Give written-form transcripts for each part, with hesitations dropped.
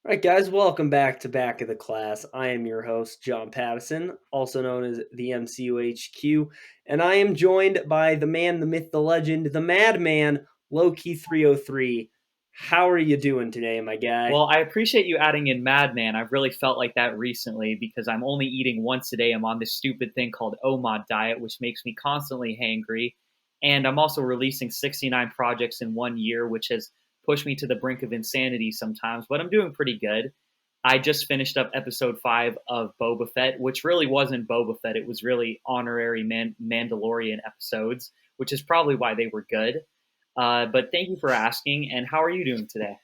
All right, guys, welcome back to Back of the Class. I am your host, John Pattison, also known as the MCUHQ, and I am joined by the man, the myth, the legend, the madman, Lowkey 303. How are you doing today, my guy? Well, I appreciate you adding in Madman. I've really felt like that recently because I'm only eating once a day. I'm on this stupid thing called OMOD diet, which makes me constantly hangry. And I'm also releasing 69 projects in 1 year, which has pushed me to the brink of insanity sometimes, but I'm doing pretty good. I just finished up episode 5 of Boba Fett, which really wasn't Boba Fett. It was really honorary Mandalorian episodes, which is probably why they were good. But thank you for asking. And how are you doing today?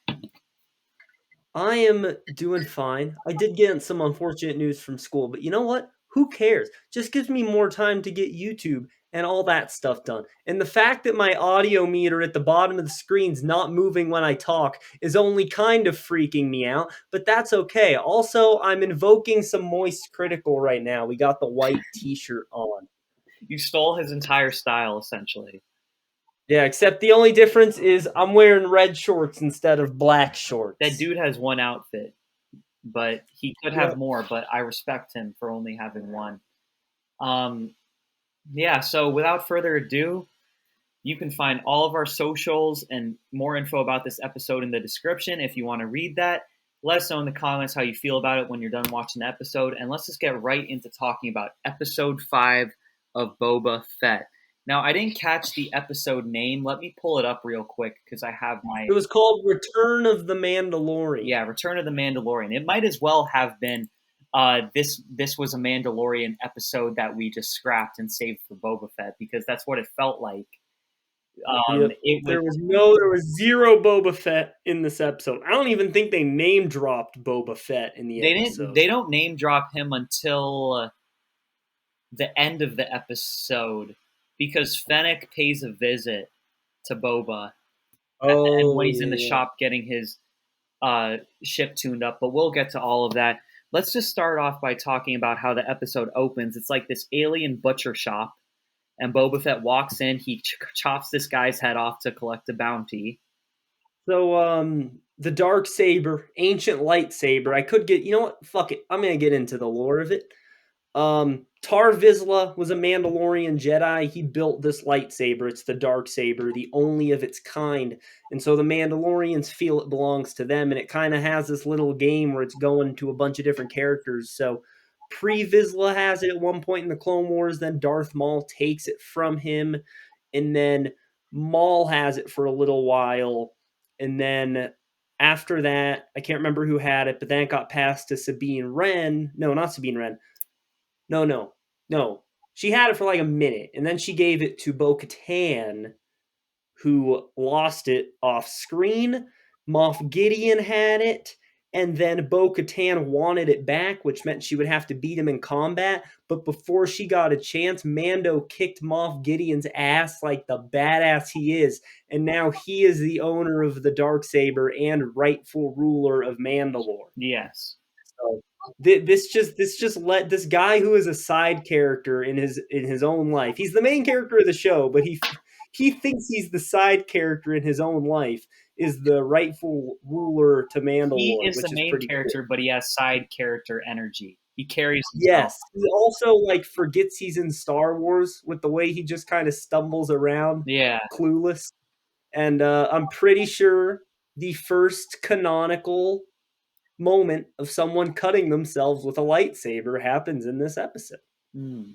I am doing fine. I did get some unfortunate news from school, but you know what? Who cares? Just gives me more time to get YouTube and all that stuff done. And the fact that my audio meter at the bottom of the screen's not moving when I talk is only kind of freaking me out, but that's okay. Also, I'm invoking some moist critical right now. We got the white t-shirt on. You stole his entire style, essentially. Yeah, except the only difference is I'm wearing red shorts instead of black That shorts. dude has one outfit, but he could have Yep. more, but I respect him for only having one. Um, yeah, so without further ado, you can find all of our socials and more info about this episode in the description if you want to read that. Let us know in the comments how you feel about it when you're done watching the episode, and let's just get right into talking about episode 5 of Boba Fett. Now, I didn't catch the episode name. Let me pull it up real quick because I have my It was called Return of the Mandalorian. yeah, Return of the Mandalorian. It might as well have been this was a Mandalorian episode that we just scrapped and saved for Boba Fett because that's what it felt like. Yep. It was There was zero Boba Fett in this episode. I don't even think they name dropped Boba Fett in the they episode. don't name drop him until the end of the episode because Fennec pays a visit to Boba and Oh when he's in the yeah. shop getting his ship tuned up, but we'll get to all of that. Let's just start off by talking about how the episode opens. It's like this alien butcher shop, and Boba Fett walks in. He chops this guy's head off to collect a bounty. So the dark saber, ancient lightsaber. I could get, you know what? Fuck it. I'm gonna get into the lore of it. Tar Vizsla was a Mandalorian Jedi. He built this lightsaber. It's the dark saber, the only of its kind. And so the Mandalorians feel it belongs to them. And it kind of has this little game where it's going to a bunch of different characters. So Pre Vizsla has it at one point in the Clone Wars. Then Darth Maul takes it from him. And then Maul has it for a little while. And then after that, I can't remember who had it, but then it got passed to Sabine Wren. No, not Sabine Wren. No. She had it for like a minute, and then she gave it to Bo Katan, who lost it off screen. Moff Gideon had it, and then Bo Katan wanted it back, which meant she would have to beat him in combat. But before she got a chance, Mando kicked Moff Gideon's ass like the badass he is, and now he is the owner of the Darksaber and rightful ruler of Mandalore. Yes. So this just let this guy who is a side character in his own life. He's the main character of the show, but he thinks he's the side character in his own life is the rightful ruler to He Mandalore, is the which is main pretty cool. character, but he has side character energy. He carries himself. Yes, he also like forgets he's in Star Wars with the way he just kind of stumbles around, Yeah. clueless. And I'm pretty sure the first canonical moment of someone cutting themselves with a lightsaber happens in this episode. Mm,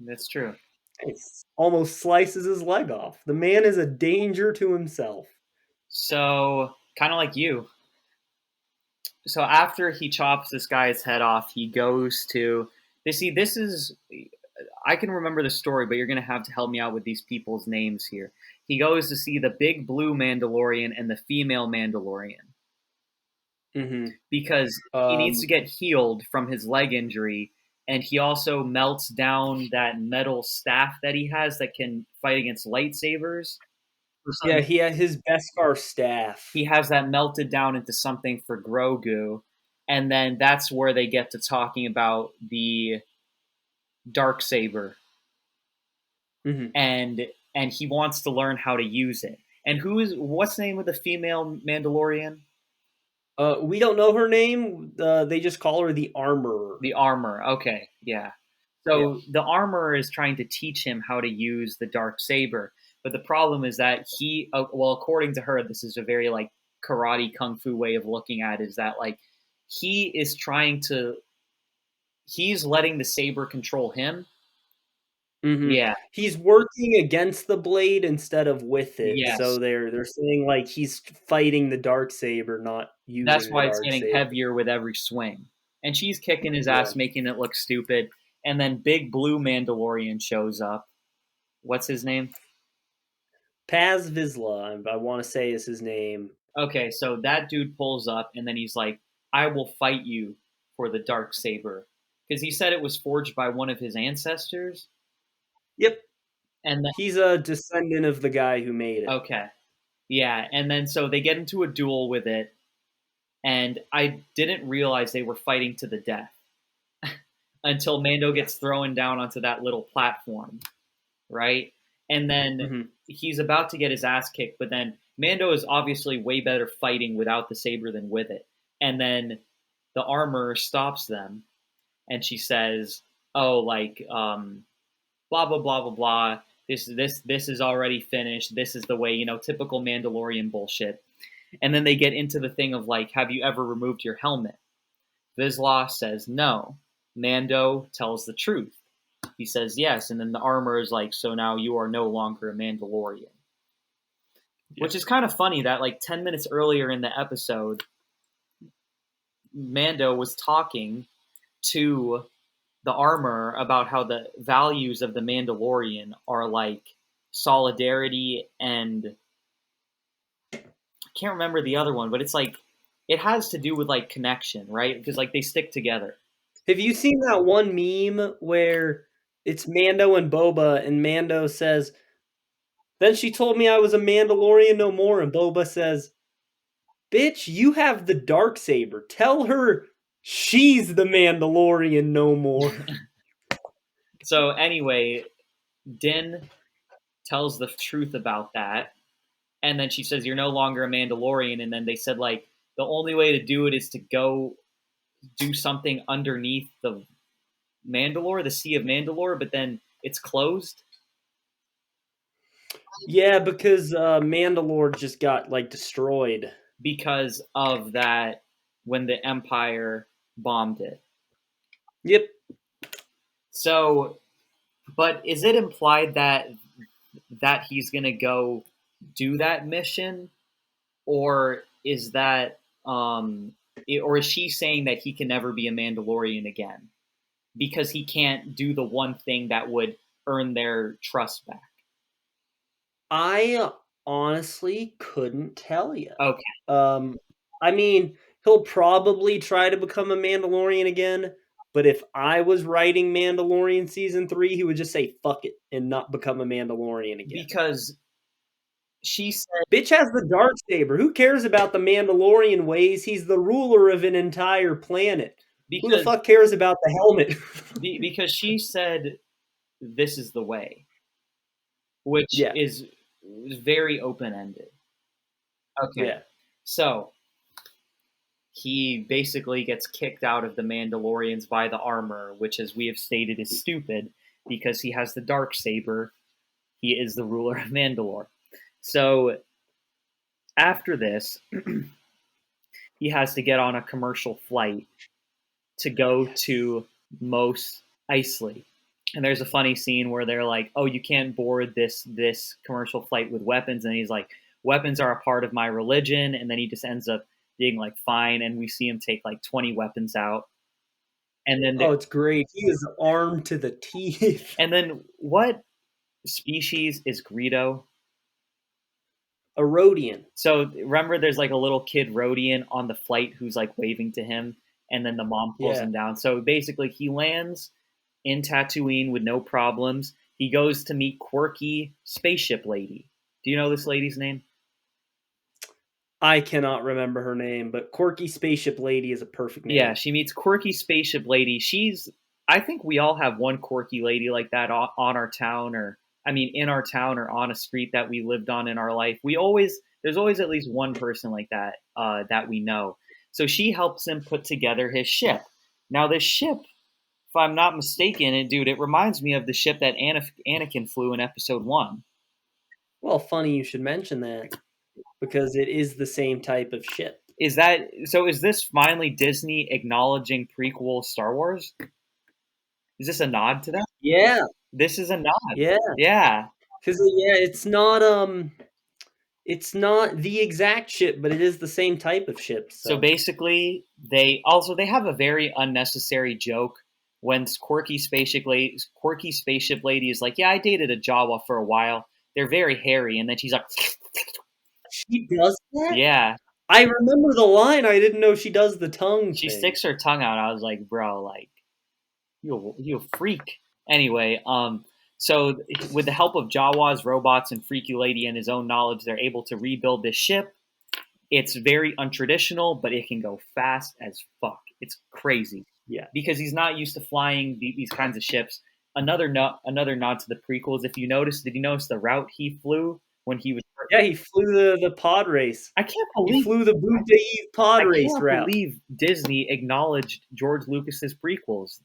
that's true. It almost slices his leg off. The man is a danger to himself. So, kind of like you. So after he chops this guy's head off, he goes to. They see this is. I can remember the story, but you're going to have to help me out with these people's names here. He goes to see the big blue Mandalorian and the female Mandalorian Mm-hmm. because he needs to Um, get healed from his leg injury, and he also melts down that metal staff that he has that can fight against lightsabers. For yeah, some, he had his Beskar staff. he has that melted down into something for Grogu, and then that's where they get to talking about the dark saber, Mm-hmm. and he wants to learn how to use it. And what's the name of the female Mandalorian? We don't know her name. They just call her the Armorer. The armor. Okay, yeah. Yeah. So the armorer is trying to teach him how to use the dark saber, but the problem is that well, according to her, this is a very like karate kung fu way of looking at it, is that like he is trying to he's letting the saber control him. Mhm. Yeah. He's working against the blade instead of with it, so Yes. they're saying, like, he's fighting the dark saber, not That's using the why it's dark getting saber. heavier with every swing. And she's kicking his Yeah. ass, making it look stupid. And then Big Blue Mandalorian shows up. What's his name? Paz Vizsla, I wanna say is his name. Okay, so that dude pulls up and then he's like, I will fight you for the dark saber. Because he said it was forged by one of his ancestors. Yep. And then, He's a descendant of the guy who made it. okay. Yeah, and then so they get into a duel with it, and I didn't realize they were fighting to the death until Mando gets thrown down onto that little platform, right? And then Mhm. he's about to get his ass kicked, but then Mando is obviously way better fighting without the saber than with it. And then the armor stops them, and she says, "Oh, like, blah blah blah blah blah. This is already finished. This is the way, typical Mandalorian bullshit." And then they get into the thing of like, "Have you ever removed your helmet?" Vizsla says no. Mando tells the truth. He says yes, and then the armor is like, "So now you are no longer a Mandalorian." Yeah. Which is kind of funny that like 10 minutes earlier in the episode, Mando was talking to the armor about how the values of the Mandalorian are like solidarity and I can't remember the other one, but it's like it has to do with like connection, right? Because like they stick together. Have you seen that one meme where it's Mando and Boba, and Mando says, "Then she told me I was a Mandalorian no more," and Boba says, "Bitch, you have the dark saber. Tell her she's the Mandalorian no more." So anyway, Din tells the truth about that, and then she says, "You're no longer a Mandalorian." And then they said like the only way to do it is to go do something underneath the Mandalore, the Sea of Mandalore, but then it's closed. Yeah, because Mandalore just got like destroyed. Because of that when the Empire bombed it. Yep. So, but is it implied that he's going to go do that mission, or is that or is she saying that he can never be a Mandalorian again because he can't do the one thing that would earn their trust back? I honestly couldn't tell you. Okay. I mean, he'll probably try to become a Mandalorian again, but if I was writing Mandalorian season 3, he would just say fuck it and not become a Mandalorian again. Because she said Bitch has the dark saber. Who cares about the Mandalorian ways? He's the ruler of an entire planet. Who the because fuck cares about the helmet? because she said this is the way, which Yeah. is very open ended. Okay. Yeah. So he basically gets kicked out of the Mandalorians by the armor, which, as we have stated, is stupid because he has the dark saber. He is the ruler of Mandalore. So after this, he has to get on a commercial flight to go to Mos Eisley. And there's a funny scene where they're like, "Oh, you can't board this commercial flight with weapons," and he's like, "Weapons are a part of my religion." And then he just ends up being like, "Fine," and we see him take like 20 weapons out. And then Oh, it's great. He is armed to the teeth. and then what species is Greedo? A Rhodian. So remember, there's like a little kid Rhodian on the flight who's like waving to him, and then the mom pulls Yeah. him down. So basically, he lands in Tatooine with no problems. He goes to meet quirky spaceship lady. Do you know this lady's name? I cannot remember her name, but Quirky Spaceship Lady is a perfect name. Yeah, she meets quirky spaceship lady. I think we all have one quirky lady like that on our town, or I mean, in our town or on a street that we lived on in our life. There's always at least one person like that that we know. So she helps him put together his ship. Now, this ship, if I'm not mistaken, it reminds me of the ship that Anakin flew in Episode 1. Well, funny you should mention that because it is the same type of ship. Is this finally Disney acknowledging prequel Star Wars? Is this a nod to that? Yeah, This is a nod. yeah, Yeah. because it's not the exact ship, but it is the same type of ship. So basically, they have a very unnecessary joke when quirky spaceship lady is like, "Yeah, I dated a Jawa for a while. They're very hairy," and then she's like, she does that? "Yeah." I remember the line. I didn't know she does the tongue She thing. sticks her tongue out. I was like, "Bro, like, you a freak." Anyway, so with the help of Jawas, robots, and Freaky Lady and his own knowledge, they're able to rebuild this ship. It's very untraditional, but it can go fast as fuck. It's crazy. Yeah, because he's not used to flying these kinds of ships. Another nod to the prequels. If you notice, did you notice the route he flew when he was? Yeah, he flew the pod race. I can't He believe flew the Boot to Eve pod race can't route. believe Disney acknowledged George Lucas's prequels.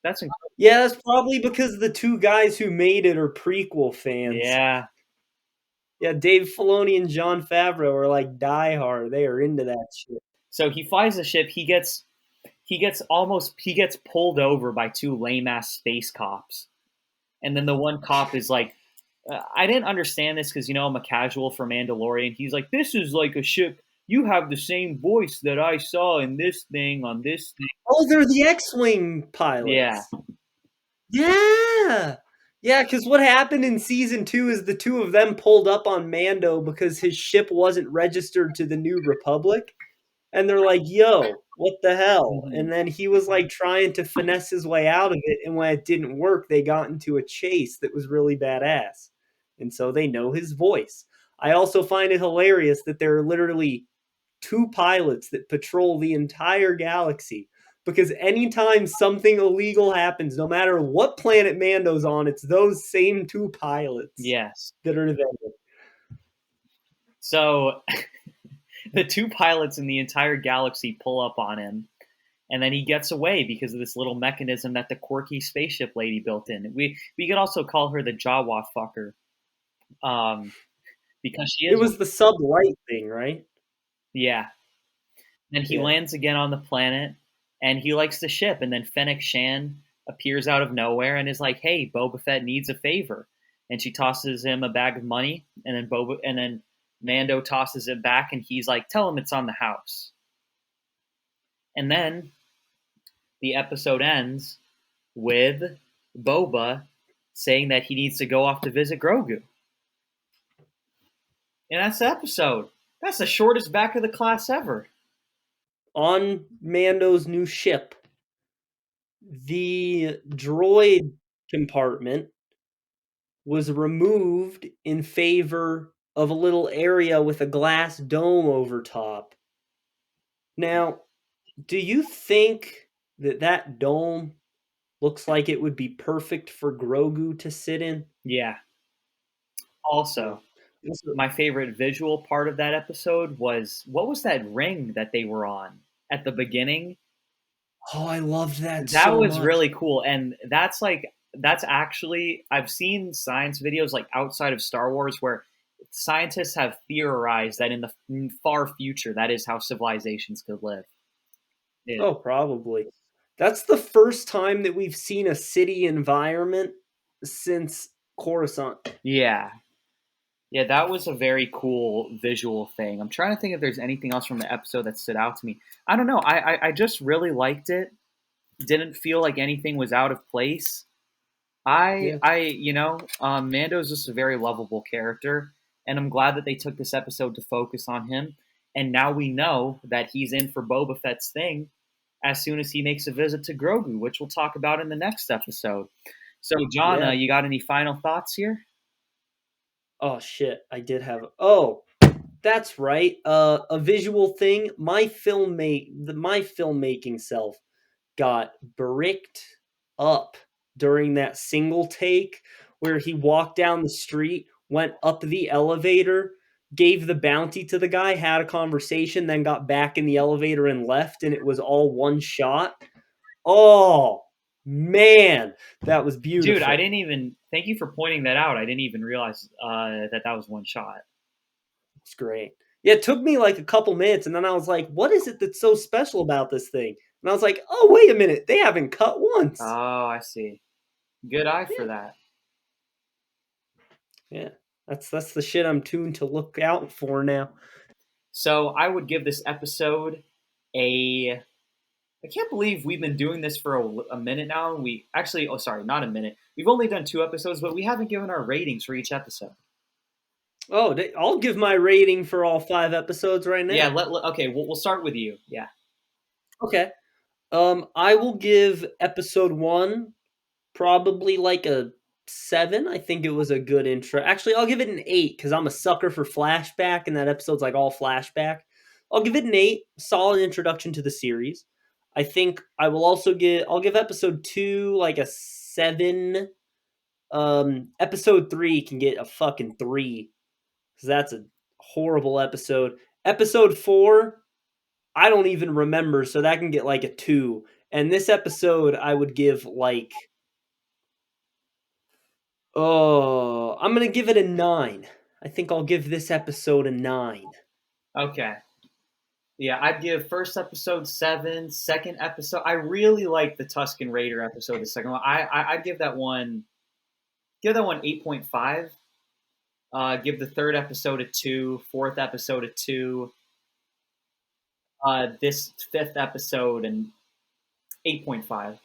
That's incredible. Yeah, that's probably because the two guys who made it are prequel fans. Yeah. Yeah, Dave Filoni and Jon Favreau are like diehard. They are into that shit. So he flies the ship. He gets pulled over by two lame ass space cops, and then the one cop is like, I didn't understand this because I'm a casual for Mandalorian. He's like, this is like a ship. You have the same voice that I saw in this thing on this thing. Oh, they're the X-Wing pilots. Yeah. Yeah. Yeah, because what happened in season 2 is the two of them pulled up on Mando because his ship wasn't registered to the New Republic. And they're like, yo, what the hell? Mhm. And then he was like trying to finesse his way out of it. And when it didn't work, they got into a chase that was really badass. And so they know his voice. I also find it hilarious that there are literally two pilots that patrol the entire galaxy. Because anytime something illegal happens, no matter what planet Mando's on, it's those same two pilots Yes. that are there. So the two pilots in the entire galaxy pull up on him, and then he gets away because of this little mechanism that the quirky spaceship lady built in. We could also call her the Jawa fucker, because she is. It was the sub-light thing, right? Yeah. Then he lands again on the planet, and he likes the ship. And then Fennec Shan appears out of nowhere and is like, "Hey, Boba Fett needs a favor," and she tosses him a bag of money, and then Mando tosses it back, and he's like, "Tell him it's on the house." And then the episode ends with Boba saying that he needs to go off to visit Grogu. And that's the episode. That's the shortest back of the class ever. On Mando's new ship, the droid compartment was removed in favor of a little area with a glass dome over top. Now, do you think that dome looks like it would be perfect for Grogu to sit in? Yeah. Also, my favorite visual part of that episode was, what was that ring that they were on at the beginning? Oh, I loved that. That so was much. really cool. And that's actually, I've seen science videos like outside of Star Wars where scientists have theorized that in the far future, that is how civilizations could live. Yeah. Oh, probably. That's the first time that we've seen a city environment since Coruscant. Yeah. Yeah, that was a very cool visual thing. I'm trying to think if there's anything else from the episode that stood out to me. I don't know. I just really liked it. Didn't feel like anything was out of place. Mando's just a very lovable character, and I'm glad that they took this episode to focus on him. And now we know that he's in for Boba Fett's thing as soon as he makes a visit to Grogu, which we'll talk about in the next episode. So, John, you got any final thoughts here? Oh shit, I did have. Oh, that's right. A visual thing. My filmmaking self got bricked up during that single take where he walked down the street, went up the elevator gave the bounty to the guy, had a conversation, then got back in the elevator and left, and it was all one shot. Oh man, that was Dude, I beautiful. didn't even. Thank you for pointing that out. I didn't even realize that was one shot. It's great. Yeah, it took me like a couple minutes, and then I was like, "What is it that's so special about this thing?" And I was like, "Oh, wait a minute, they haven't cut once." Oh, I see. Good eye for Yeah, that. yeah. That's the shit I'm tuned to look out for now. So I would give this episode a. I can't believe we've been doing this for a minute now. We actually, oh, sorry, not a minute. We've only done 2 episodes, but we haven't given our ratings for each episode. Oh, I'll give my rating for all 5 episodes right Yeah, now. okay, we'll start with you. Yeah. Okay. I will give episode 1 probably like a 7. I think it was a good intro. Actually, I'll give it an 8 because I'm a sucker for flashback, and that episode's like all flashback. I'll give it an 8. Solid introduction to the series. I think I'll give episode 2 like a 7. Episode 3 can get a fucking 3 because that's a horrible episode. Episode 4, I don't even remember, so that can get like a 2. And this episode, I would give like, oh, I'm gonna give it a 9. I think I'll give this episode a 9. Okay. Yeah, I'd give first episode 7, second episode. I really like the Tusken Raider episode, the second one. I'd give that one 8.5. Give the third episode a 2, fourth episode a 2, this fifth episode and 8.5.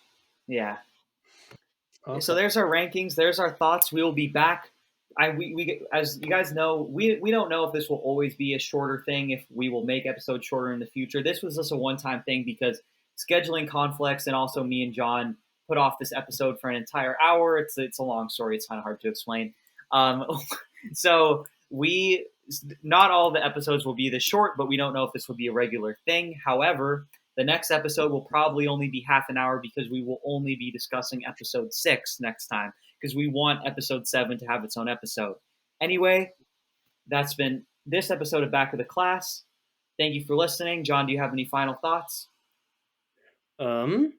Yeah. So Okay. there's our rankings. There's our thoughts. We will be back. We as you guys know, we don't know if this will always be a shorter thing. If we will make episodes shorter in the future, this was just a one-time thing because scheduling conflicts and also me and John put off this episode for an entire hour. It's a long story. It's kind of hard to explain. Um, so we not all the episodes will be this short, but we don't know if this will be a regular thing. However, the next episode will probably only be half an hour because we will only be discussing episode 6 next time because we want episode 7 to have its own episode. Anyway, that's been this episode of Back of the Class. Thank you for listening. John, do you have any final thoughts? Um,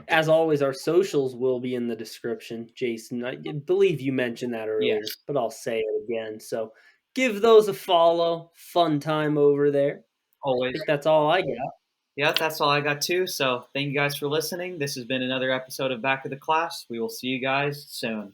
as always, our socials will be in the description. Jason, I believe you mentioned that earlier, Yes. but I'll say it again. So give those a follow. Fun time over there. I Always. think that's all I got. Yeah, that's all I got too. So thank you guys for listening. This has been another episode of Back of the Class. We will see you guys soon.